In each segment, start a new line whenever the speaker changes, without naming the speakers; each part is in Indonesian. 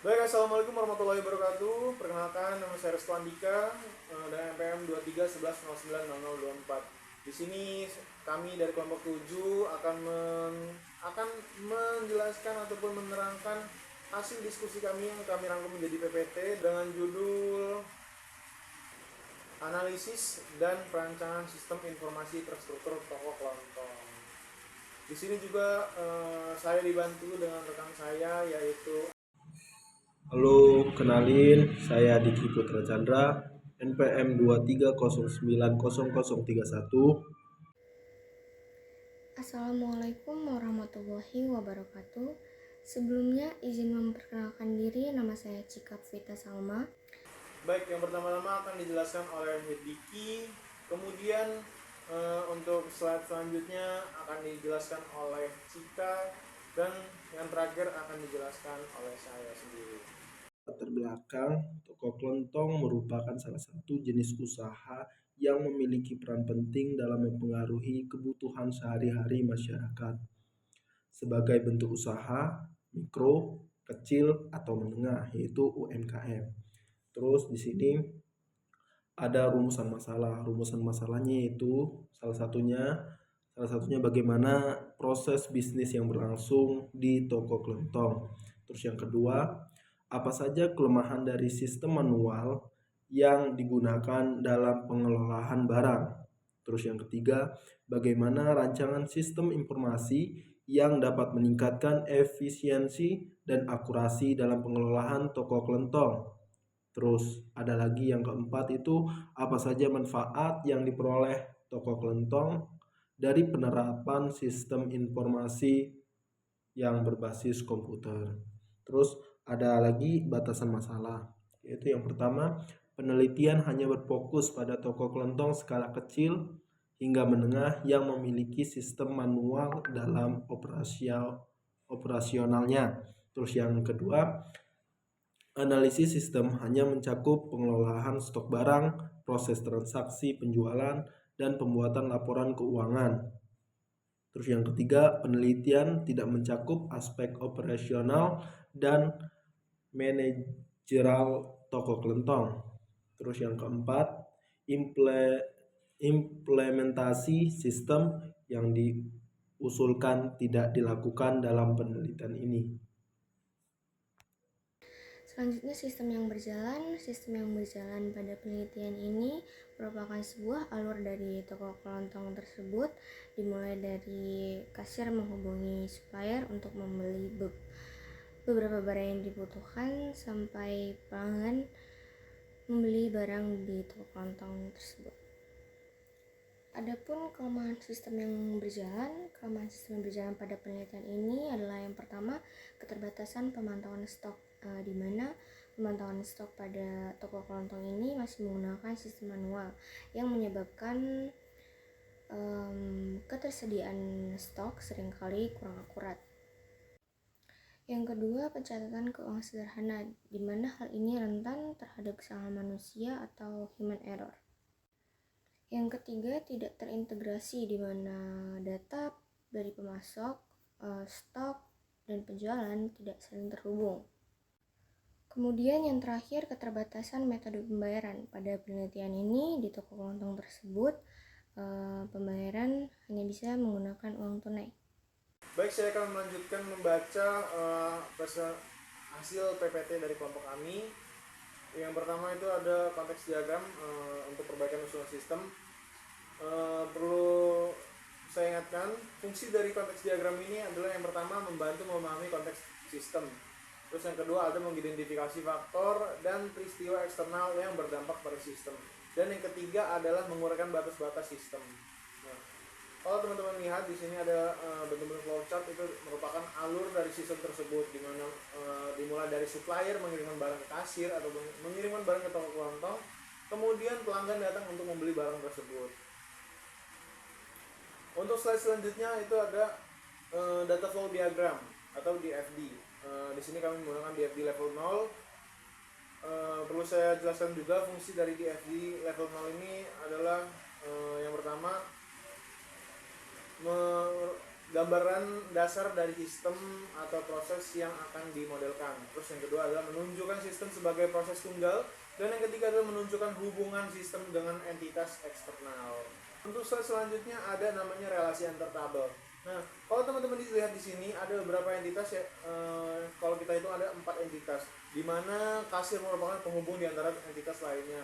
Baik, assalamualaikum warahmatullahi wabarakatuh. Perkenalkan, nama saya Restu Andika dan NPM 2311090024. Di sini kami dari kelompok 7 akan menjelaskan ataupun menerangkan hasil diskusi kami yang kami rangkum menjadi PPT dengan judul Analisis dan Perancangan Sistem Informasi Terstruktur Toko Kelontong. Di sini juga saya dibantu dengan rekan saya yaitu.
Halo, kenalin, saya Diki Putra Chandra, NPM 23090031.
Assalamualaikum warahmatullahi wabarakatuh. Sebelumnya izin memperkenalkan diri, nama saya Cika Vita Salma.
Baik, yang pertama-tama akan dijelaskan oleh Diki, kemudian untuk slide selanjutnya akan dijelaskan oleh Cika, dan yang terakhir akan dijelaskan oleh saya sendiri.
Latar belakang, toko kelontong merupakan salah satu jenis usaha yang memiliki peran penting dalam mempengaruhi kebutuhan sehari-hari masyarakat. Sebagai bentuk usaha mikro, kecil, atau menengah, yaitu UMKM. Terus di sini ada rumusan masalah. Rumusan masalahnya itu salah satunya bagaimana proses bisnis yang berlangsung di toko kelontong. Terus yang kedua, apa saja kelemahan dari sistem manual yang digunakan dalam pengelolaan barang. Terus yang ketiga, bagaimana rancangan sistem informasi yang dapat meningkatkan efisiensi dan akurasi dalam pengelolaan toko kelontong. Terus ada lagi yang keempat itu apa saja manfaat yang diperoleh toko kelontong dari penerapan sistem informasi yang berbasis komputer. Terus ada lagi batasan masalah, yaitu yang pertama, penelitian hanya berfokus pada toko kelontong skala kecil hingga menengah yang memiliki sistem manual dalam operasionalnya. Terus yang kedua, analisis sistem hanya mencakup pengelolaan stok barang, proses transaksi penjualan, dan pembuatan laporan keuangan. Terus yang ketiga, penelitian tidak mencakup aspek operasional dan manajerial toko kelentong. Terus yang keempat, implementasi sistem yang diusulkan tidak dilakukan dalam penelitian ini.
Selanjutnya sistem yang berjalan pada penelitian ini merupakan sebuah alur dari toko kelontong tersebut, dimulai dari kasir menghubungi supplier untuk membeli beberapa barang yang dibutuhkan sampai pelanggan membeli barang di toko kelontong tersebut. Adapun kelemahan sistem yang berjalan pada penelitian ini adalah yang pertama, keterbatasan pemantauan stok, di mana pemantauan stok pada toko kelontong ini masih menggunakan sistem manual yang menyebabkan ketersediaan stok seringkali kurang akurat. Yang kedua, pencatatan keuangan sederhana, di mana hal ini rentan terhadap kesalahan manusia atau human error. Yang ketiga, tidak terintegrasi, di mana data dari pemasok, stok, dan penjualan tidak saling terhubung. Kemudian yang terakhir, keterbatasan metode pembayaran. Pada penelitian ini, di toko kelontong tersebut, pembayaran hanya bisa menggunakan uang tunai.
Baik, saya akan melanjutkan membaca hasil PPT dari kelompok kami. Yang pertama itu ada konteks diagram untuk perbaikan usulan sistem. Perlu saya ingatkan, fungsi dari konteks diagram ini adalah yang pertama membantu memahami konteks sistem. Terus yang kedua ada mengidentifikasi faktor dan peristiwa eksternal yang berdampak pada sistem. Dan yang ketiga adalah menguraikan batas-batas sistem. Nah, kalau teman-teman lihat di sini ada bentuk-bentuk flowchart, itu merupakan alur dari sistem tersebut, di mana dimulai dari supplier mengirimkan barang ke kasir atau mengirimkan barang ke toko kelontong, kemudian pelanggan datang untuk membeli barang tersebut. Untuk slide selanjutnya itu ada data flow diagram atau DFD. Di sini kami menggunakan DFD level 0. Perlu saya jelaskan juga fungsi dari DFD level 0 ini adalah yang pertama gambaran dasar dari sistem atau proses yang akan dimodelkan. Terus yang kedua adalah menunjukkan sistem sebagai proses tunggal, dan yang ketiga adalah menunjukkan hubungan sistem dengan entitas eksternal. Untuk slide selanjutnya ada namanya relasi antar tabel. Nah, kalau teman-teman lihat di sini ada beberapa entitas ya. Kalau kita hitung ada 4 entitas, di mana kasir merupakan penghubung di antara entitas lainnya.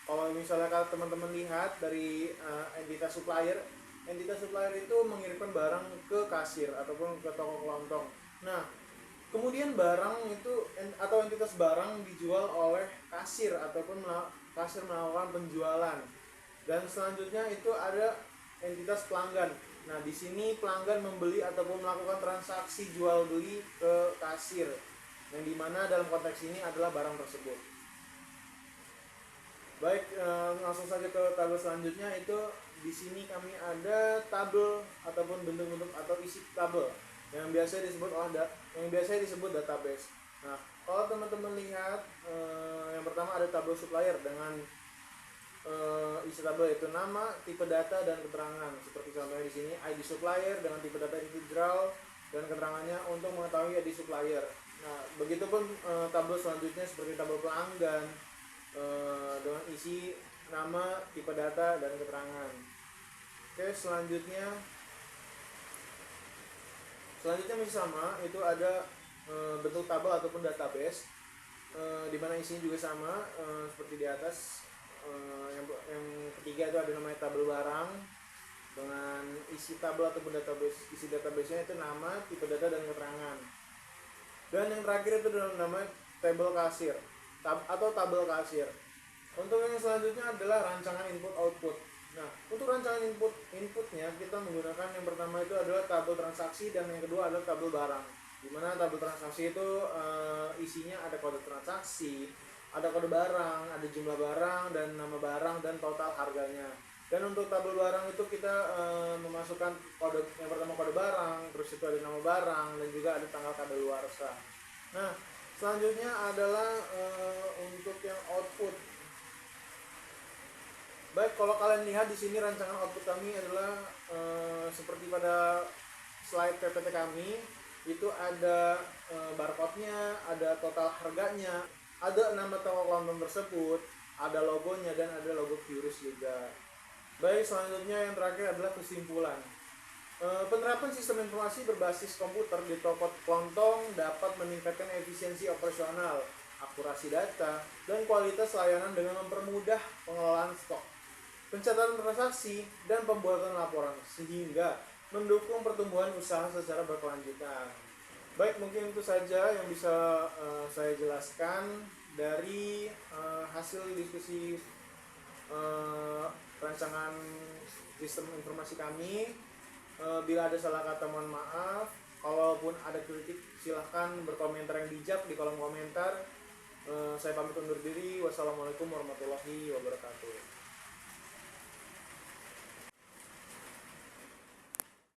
Kalau misalnya kalau teman-teman lihat dari entitas supplier itu mengirimkan barang ke kasir ataupun ke toko kelontong. Nah, kemudian barang itu atau entitas barang dijual oleh kasir ataupun kasir melakukan penjualan. Dan selanjutnya itu ada entitas pelanggan. Nah, di sini pelanggan membeli ataupun melakukan transaksi jual beli ke kasir, yang dimana dalam konteks ini adalah barang tersebut. Baik, langsung saja ke tabel selanjutnya. Itu di sini kami ada tabel ataupun bentuk-bentuk atau isi tabel yang biasa disebut database. Nah, kalau teman-teman lihat, yang pertama ada tabel supplier dengan isi tabel yaitu nama, tipe data, dan keterangan. Seperti contohnya di sini ID supplier dengan tipe data integral dan keterangannya untuk mengetahui ID supplier. Nah, begitupun tabel selanjutnya seperti tabel pelanggan dengan isi nama, tipe data, dan keterangan. Oke, selanjutnya masih sama, itu ada bentuk tabel ataupun database, di mana isinya juga sama seperti di atas. Yang ketiga itu ada namanya tabel barang dengan isi tabel ataupun database. Isi database-nya itu nama, tipe data, dan keterangan. Dan yang terakhir itu namanya tabel kasir atau tabel kasir. Untuk yang selanjutnya adalah rancangan input output. Nah, untuk rancangan inputnya kita menggunakan yang pertama itu adalah tabel transaksi, dan yang kedua adalah tabel barang. Di mana tabel transaksi itu isinya ada kode transaksi, ada kode barang, ada jumlah barang, dan nama barang, dan total harganya. Dan untuk tabel barang itu kita memasukkan kode, yang pertama kode barang, terus itu ada nama barang, dan juga ada tanggal kadaluarsa. Nah, selanjutnya adalah untuk yang output. Baik, kalau kalian lihat di sini rancangan output kami adalah seperti pada slide PPT kami, itu ada barcode-nya, ada total harganya, ada nama toko kelontong tersebut, ada logonya, dan ada logo QRIS juga. Baik, selanjutnya yang terakhir adalah kesimpulan. Penerapan sistem informasi berbasis komputer di toko kelontong dapat meningkatkan efisiensi operasional, akurasi data, dan kualitas layanan dengan mempermudah pengelolaan stok, pencatatan transaksi, dan pembuatan laporan, sehingga mendukung pertumbuhan usaha secara berkelanjutan. Baik, mungkin itu saja yang bisa saya jelaskan dari hasil diskusi rancangan sistem informasi kami. Bila ada salah kata mohon maaf. Kalaupun ada kritik silahkan berkomentar yang bijak di kolom komentar. Saya pamit undur diri. Wassalamualaikum warahmatullahi wabarakatuh.